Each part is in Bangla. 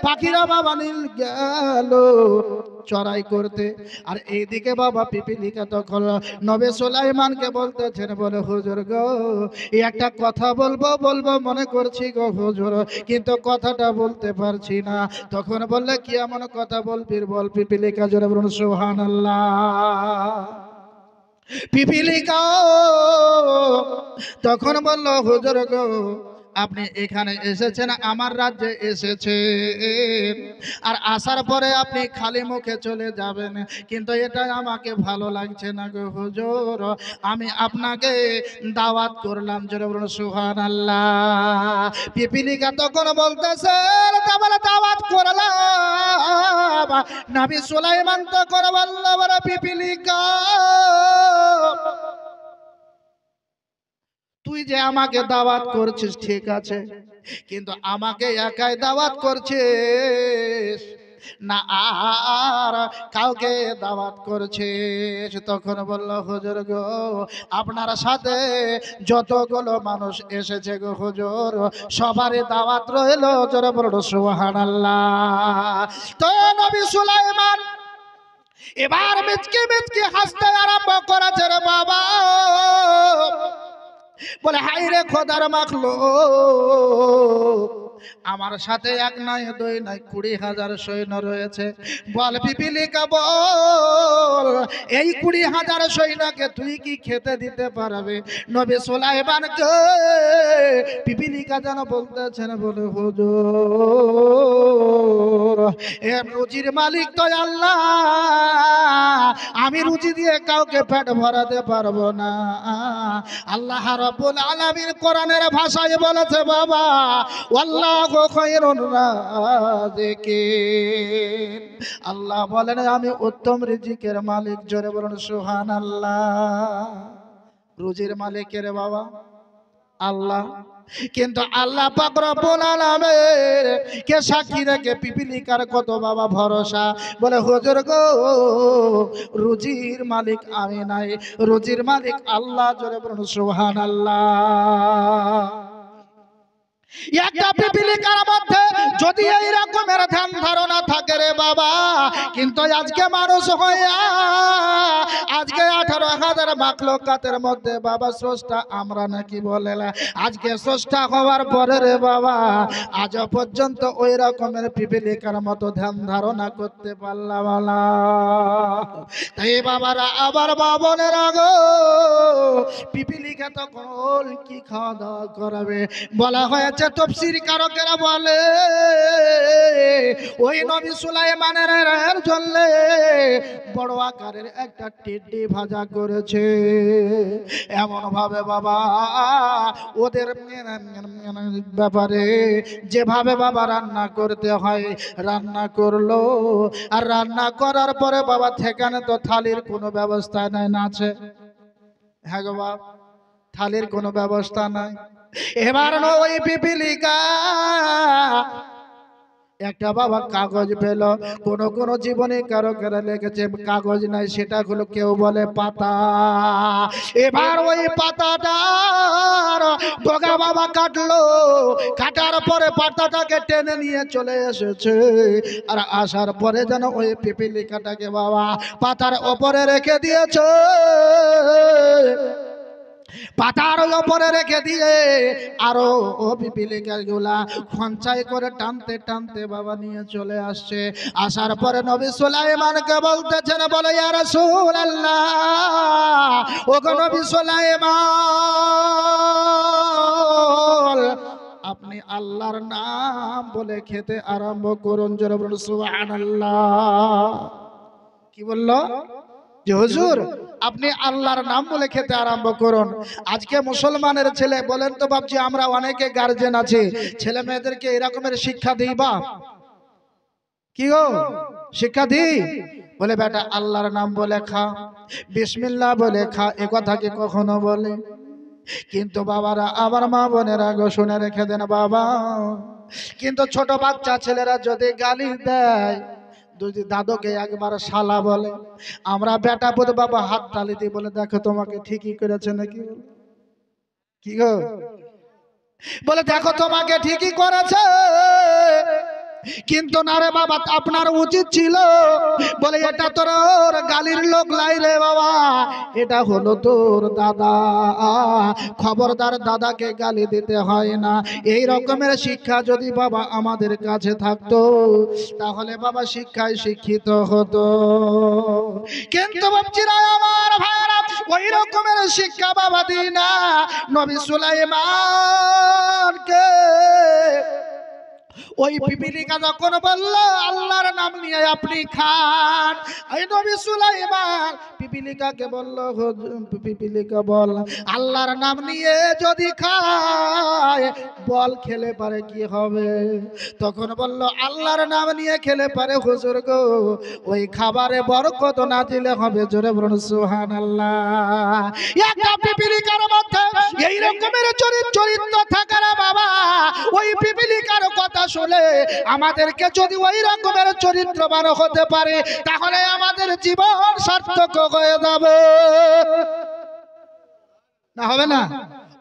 পাখিরা বাবা নীল গেল চড়াই করতে। আর এইদিকে বাবা পিপিলিকা তখন নবী সুলাইমানকে বলতেছেন, বলে হুজুর গো এই একটা কথা বলবো বলবো মনে করছি গো হুজুর, কিন্তু কথাটা বলতে পারছি না। তখন বললে কি এমন কথা বলবি বল। পিপিলিকা জোরে বলুন সুবহানাল্লাহ। পিপিলিকা তখন বলল, হুজুর গো আপনি এখানে এসেছেন, আমার রাজ্যে এসেছেন, আর আসার পরে আপনি খালি মুখে চলে যাবেন, কিন্তু এটা আমাকে ভালো লাগছে না গো হুজুর। আমি আপনাকে দাওয়াত করলাম, জোরে বলুন সুবহানাল্লাহ। পিপিলিকা তখন বলতেছে, তাহলে দাওয়াত করলাম। নবী সুলাইমান তখন বলল, বলে পিপিলিকা তুই যে আমাকে দাওয়াত করছিস ঠিক আছে, কিন্তু আমাকে একাই দাওয়াত করছিস না আর কাউকে দাওয়াত করছিস? তখন বলল, হুজুর গো আপনার সাথে যতগুলো মানুষ এসেছে গো হুজুর সবারই দাওয়াত রইল, জোরে বলুন সুবহানাল্লাহ। তো নবী সুলাইমান এবার মিচকে মিচকে হাসতে আরম্ভ করেছে রে বাবা। বলে হাই রে খোদার মাখলুক, আমার সাথে এক নয় দুই নয় 20,000 সৈন্য রয়েছে। বল পিপিলিকা বল এই 20,000 সৈন্যকে তুই কি খেতে দিতে পারবে? নবী সুলাইমানকে পিপিলিকা যেন বলতেছেন, বলে হুজুর এর রুজির মালিক তো আল্লাহ, আমি রুজি দিয়ে কাউকে পেট ভরাতে পারবো না। আল্লাহ রাব্বুল আলামিন কোরআনের ভাষায় বলেছে বাবা, আল্লাহু খায়রুর রাযিকিন। আল্লাহ বলেন আমি উত্তম রিজিকের মালিক, জোরে বলুন সুবহানাল্লাহ। রুজির মালিকের বাবা আল্লাহ, কিন্তু আল্লাহ পাক রব্বুল আলামিন কে সাক্ষী রেখে পিপিলিকার কত বাবা ভরসা। বলে হুজুর গো রুজির মালিক আমি নাই, রুজির মালিক আল্লাহ, জোরে বলুন সুবহানাল্লাহ। একটা পিপিলিকার মধ্যে যদি এই রকমের ধ্যান ধারণা থাকে রে বাবা, কিন্তু আজকে মানুষ হইয়া আজকে 18,000 মাখলুকাতের মধ্যে বাবা স্রষ্টা আমরা নাকি বলে, আজকে স্রষ্টা হওয়ার পরে রে বাবা আজ পর্যন্ত ওই রকমের পিপিলিকার মতো ধ্যান ধারণা করতে পারলাম না। তাই বাবারা আবার বাবনের আগো পিপিলিকা তখন কি খাওয়া দাওয়া করাবে? বলা হয়েছে তাফসীর কারকেরা বলে ওই নবী সুলাইমানের জন্য বড় আকারের একটা টিডি ভাজা করেছে। এমন ভাবে বাবা ওদের ব্যাপারে যেভাবে বাবা রান্না করতে হয় রান্না করলো, আর রান্না করার পরে বাবা সেখানে তো থালির কোনো ব্যবস্থা নাই, না আছে? হ্যাঁ গো বাবা, থালির কোনো ব্যবস্থা নাই। এবার ওই পিপিলিকা একটা বাবা কাগজ পেল, কোন কোন জীবনে কারো কারো লেগেছে কাগজ নাই, সেটা হলো কেউ বলে পাতা। এবার ওই পাতাটার ডগা বাবা কাটলো, কাটার পরে পাতাটাকে টেনে নিয়ে চলে এসেছে, আর আসার পরে যেন ওই পিপিলিকাটাকে বাবা পাতার ওপরে রেখে দিয়েছে। পাতার উপরে রেখে দিয়ে আরো ও পিপিলিকা গুলা খঞ্চাই করে টানতে টানতে বাবা নিয়ে চলে আসছে। আসার পরে নবী সুলাইমানকে বলতেছেন, বলে ইয়া রাসূলুল্লাহ, ওগো নবী সুলাইমান আপনি আল্লাহর নাম বলে খেতে আরম্ভ করুন, জোরে বলুন সুবহানাল্লাহ। কি বললো? যে হুজুর আপনি আল্লাহর নাম বলে খেতে আরম্ভ করুন। আজকে মুসলমানের ছেলে বলেন তো বাপজি, আমরা অনেকে গার্জেন আছি, ছেলে মেয়েদেরকে এরকমের শিক্ষা দিই বা কি গো শিক্ষা দিই? বলে বেটা আল্লাহর নাম বলে খা, বিসমিল্লাহ বলে খা, এ কথা কি কখনো বলে? কিন্তু বাবারা আবার মা বোনেরা গো শুনে রেখে দেন বাবা, কিন্তু ছোট বাচ্চা ছেলেরা যদি গালি দেয়, যদি দাদুকে একবার শালা বলে, আমরা বেটা পুত বাবা হাত তালি দিয়ে বলে দেখো তোমাকে ঠিকই করেছে নাকি? কি গো বলে দেখো তোমাকে ঠিকই করেছে। কিন্তু না রে বাবা, আপনার উচিত ছিল বলে এটা তোর গালির লোক লাই রে বাবা, এটা হলো তোর দাদা, খবরদার দাদাকে গালি দিতে হয় না। এই রকমের শিক্ষা যদি বাবা আমাদের কাছে থাকতো তাহলে বাবা শিক্ষায় শিক্ষিত হতো। কিন্তু বাপজিরা আমার ভাইরা ওই রকমের শিক্ষা বাবা দিই না। নবী সুলাইমানকে ওই পিপিলিকা যখন বলল আল্লাহর নাম নিয়ে আপনি খান, এই নবী সুলাইমান পিপিলিকাকে বলল, পিপিলিকা বল আল্লাহর নাম নিয়ে যদি খায় বল খেলে পারে কি হবে? তখন বলল আল্লাহর নাম নিয়ে খেলে পারে হুজুর গো, ওই খাবারে বরকত না দিলে হবে। জোরে বলুন সুবহানাল্লাহ। একটা পিপিলিকার মধ্যে এই রকমের চরিত্র থাকে না বাবা, ওই পিপিলিকার কথা শুনে আমাদেরকে যদি ওই রকমের চরিত্রবান হতে পারে তাহলে আমাদের জীবন সার্থক হয়ে যাবে। না হবে না?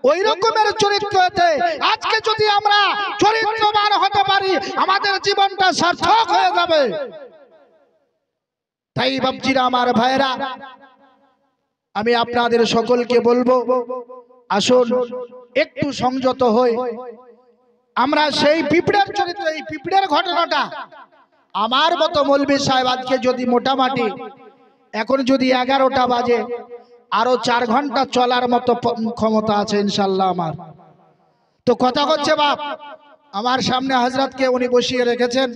ওই রকমের চরিত্রতে আজকে যদি আমরা চরিত্রবান হতে পারি আমাদের জীবনটা সার্থক হয়ে যাবে। তাই বাপজিরা আমার ভাইরা, আমি আপনাদের সকলকে বলবো আসুন একটু সংযত হই। আমরা সেই পিঁপড়ের চরিত্র, এই পিঁপড়ের ঘটনাটা আমার মতো মৌলভী সাহেব আজকে যদি মোটামুটি এখন যদি 11টা বাজে আরো 4 ঘন্টা চলার মতো ক্ষমতা আছে ইনশাল্লাহ আমার। তো কথা হচ্ছে বাপ, আমার সামনে হযরতকে উনি বসিয়ে রেখেছেন,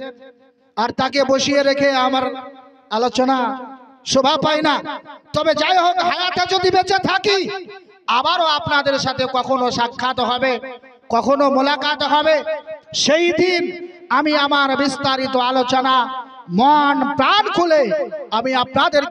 আর তাকে বসিয়ে রেখে আমার আলোচনা শোভা পায় না। তবে যাই হোক, হায়াতে যদি বেঁচে থাকি আবারও আপনাদের সাথে কখনো সাক্ষাৎ হবে, কখনো মোলাকাত হবে। সেই দিন আমি আমার বিস্তারিত আলোচনা মন প্রাণ খুলে আমি আপনাদের